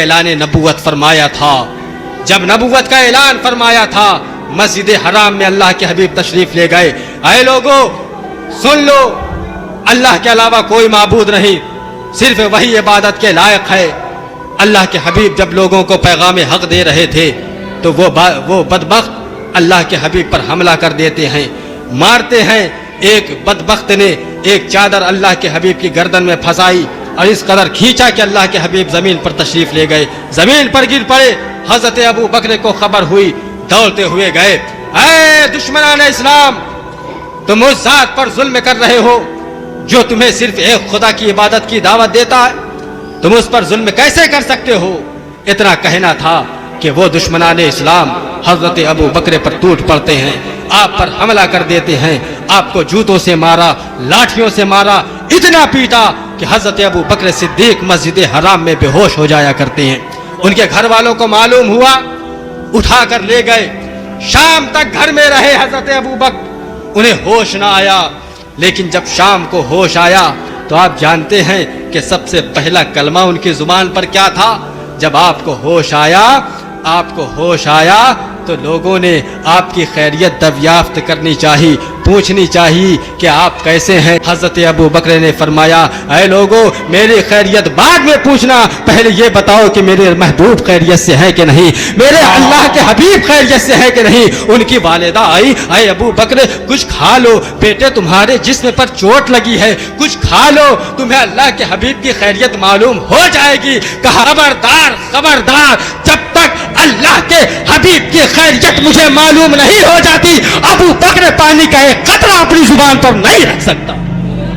اعلان نبوت فرمایا تھا، جب نبوت کا اعلان فرمایا تھا مسجد حرام میں اللہ کے حبیب تشریف لے گئے. اے لوگو سن لو، اللہ کے علاوہ کوئی معبود نہیں، صرف وہی عبادت کے لائق ہے. اللہ کے حبیب جب لوگوں کو پیغام حق دے رہے تھے تو وہ بدبخت اللہ کے حبیب پر حملہ کر دیتے ہیں، مارتے ہیں. ایک بدبخت نے ایک چادر اللہ کے حبیب کی گردن میں پھنسائی اور اس قدر کھینچا کہ اللہ کے حبیب زمین پر تشریف لے گئے، زمین پر گر پڑے. حضرت ابو بکر کو خبر ہوئی، دوڑتے ہوئے گئے. اے دشمنان اسلام، تم اس ذات پر ظلم کر رہے ہو جو تمہیں صرف ایک خدا کی عبادت کی دعوت دیتا ہے، تم اس پر ظلم کیسے کر سکتے ہو؟ اتنا کہنا تھا کہ وہ دشمنان اسلام حضرت ابو بکر پر ٹوٹ پڑتے ہیں، آپ پر حملہ کر دیتے ہیں. آپ کو جوتوں سے مارا، لاٹھیوں سے مارا، اتنا پیٹا کہ حضرت ابو بکر صدیق مسجد حرام میں بے ہوش ہو جایا کرتے ہیں. ان کے گھر والوں کو معلوم ہوا، اٹھا کر لے گئے. شام تک گھر میں رہے حضرت ابو بکر، انہیں ہوش نہ آیا. لیکن جب شام کو ہوش آیا تو آپ جانتے ہیں کہ سب سے پہلا کلمہ ان کی زبان پر کیا تھا؟ جب آپ کو ہوش آیا تو لوگوں نے آپ کی خیریت دریافت کرنی چاہیے، پوچھنی چاہیے کہ آپ کیسے ہیں. حضرت ابو بکر نے فرمایا، اے لوگو میری خیریت بعد میں پوچھنا، پہلے یہ بتاؤ کہ میرے محبوب خیریت سے ہے کہ نہیں، میرے اللہ کے حبیب خیریت سے ہے کہ نہیں. ان کی والدہ آئی، اے ابو بکر کچھ کھا لو، بیٹے تمہارے جسم پر چوٹ لگی ہے، کچھ کھا لو، تمہیں اللہ کے حبیب کی خیریت معلوم ہو جائے گی. کہا خبردار خبردار، جب تک اللہ کے حبیب کی خیریت مجھے معلوم نہیں ہو جاتی ابو بکر پانی کا ایک قطرہ اپنی زبان پر نہیں رکھ سکتا.